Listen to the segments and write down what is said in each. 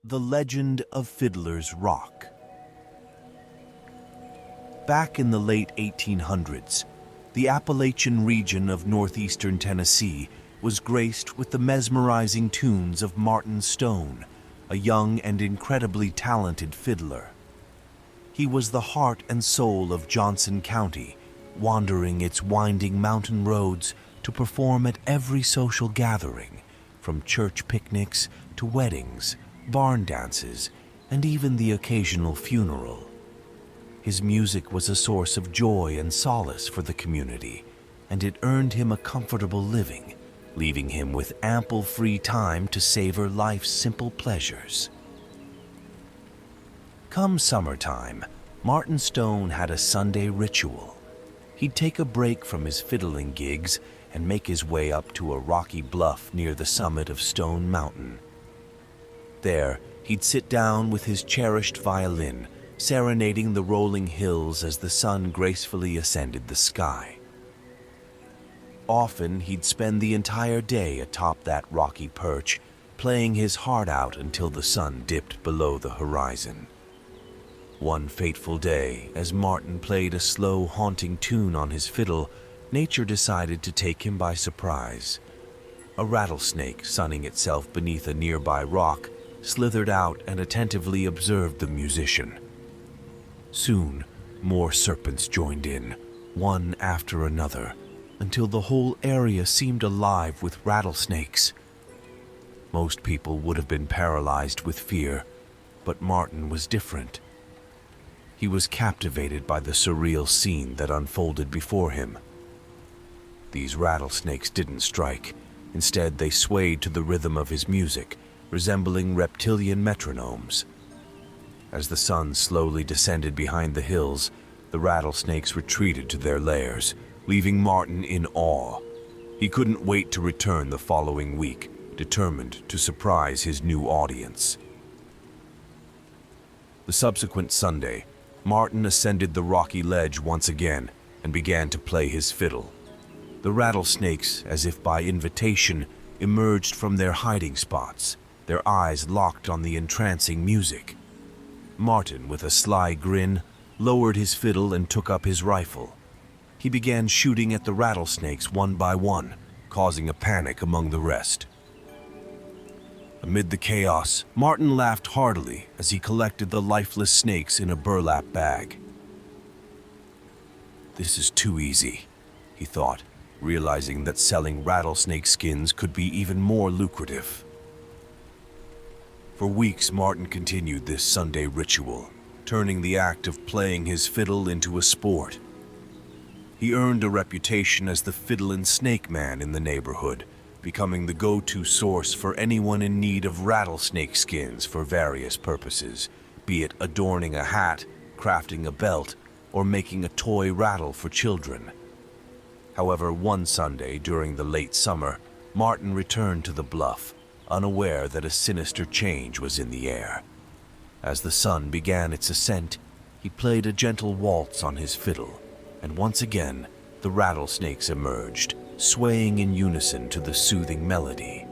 The Legend of Fiddler's Rock. Back in the late 1800s, the Appalachian region of northeastern Tennessee was graced with the mesmerizing tunes of Martin Stone, a young and incredibly talented fiddler. He was the heart and soul of Johnson County, wandering its winding mountain roads to perform at every social gathering, from church picnics to weddings, barn dances, and even the occasional funeral. His music was a source of joy and solace for the community, and it earned him a comfortable living, leaving him with ample free time to savor life's simple pleasures. Come summertime, Martin Stone had a Sunday ritual. He'd take a break from his fiddling gigs and make his way up to a rocky bluff near the summit of Stone Mountain. There, he'd sit down with his cherished violin, serenading the rolling hills as the sun gracefully ascended the sky. Often, he'd spend the entire day atop that rocky perch, playing his heart out until the sun dipped below the horizon. One fateful day, as Martin played a slow, haunting tune on his fiddle, nature decided to take him by surprise. A rattlesnake, sunning itself beneath a nearby rock, slithered out and attentively observed the musician. Soon, more serpents joined in, one after another, until the whole area seemed alive with rattlesnakes. Most people would have been paralyzed with fear, but Martin was different. He was captivated by the surreal scene that unfolded before him. These rattlesnakes didn't strike. Instead, they swayed to the rhythm of his music, resembling reptilian metronomes. As the sun slowly descended behind the hills, the rattlesnakes retreated to their lairs, leaving Martin in awe. He couldn't wait to return the following week, determined to surprise his new audience. The subsequent Sunday, Martin ascended the rocky ledge once again and began to play his fiddle. The rattlesnakes, as if by invitation, emerged from their hiding spots, their eyes locked on the entrancing music. Martin, with a sly grin, lowered his fiddle and took up his rifle. He began shooting at the rattlesnakes one by one, causing a panic among the rest. Amid the chaos, Martin laughed heartily as he collected the lifeless snakes in a burlap bag. "This is too easy," he thought, realizing that selling rattlesnake skins could be even more lucrative. For weeks, Martin continued this Sunday ritual, turning the act of playing his fiddle into a sport. He earned a reputation as the fiddle and snake man in the neighborhood, becoming the go-to source for anyone in need of rattlesnake skins for various purposes, be it adorning a hat, crafting a belt, or making a toy rattle for children. However, one Sunday during the late summer, Martin returned to the bluff, unaware that a sinister change was in the air. As the sun began its ascent, he played a gentle waltz on his fiddle, and once again, the rattlesnakes emerged, swaying in unison to the soothing melody.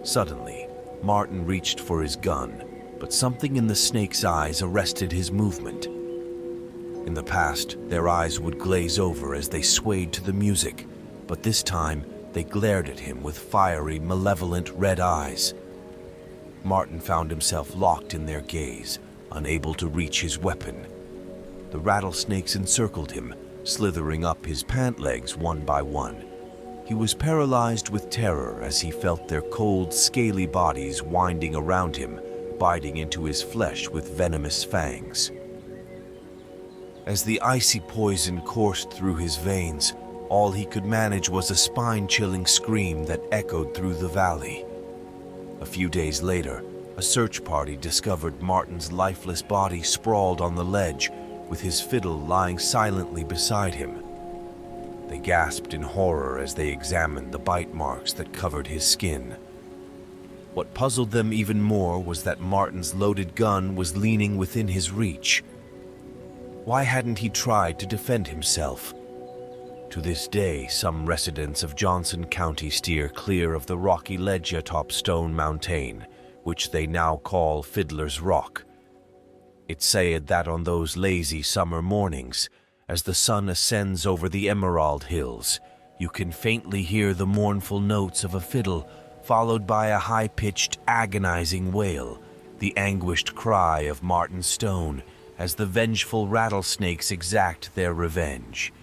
Suddenly, Martin reached for his gun, but something in the snake's eyes arrested his movement. In the past, their eyes would glaze over as they swayed to the music, but this time they glared at him with fiery, malevolent red eyes. Martin found himself locked in their gaze, unable to reach his weapon. The rattlesnakes encircled him, slithering up his pant legs one by one. He was paralyzed with terror as he felt their cold, scaly bodies winding around him, biting into his flesh with venomous fangs. As the icy poison coursed through his veins, all he could manage was a spine-chilling scream that echoed through the valley. A few days later, a search party discovered Martin's lifeless body sprawled on the ledge, with his fiddle lying silently beside him. They gasped in horror as they examined the bite marks that covered his skin. What puzzled them even more was that Martin's loaded gun was leaning within his reach. Why hadn't he tried to defend himself? To this day, some residents of Johnson County steer clear of the rocky ledge atop Stone Mountain, which they now call Fiddler's Rock. It's said that on those lazy summer mornings, as the sun ascends over the Emerald Hills, you can faintly hear the mournful notes of a fiddle, followed by a high-pitched, agonizing wail, the anguished cry of Martin Stone, as the vengeful rattlesnakes exact their revenge.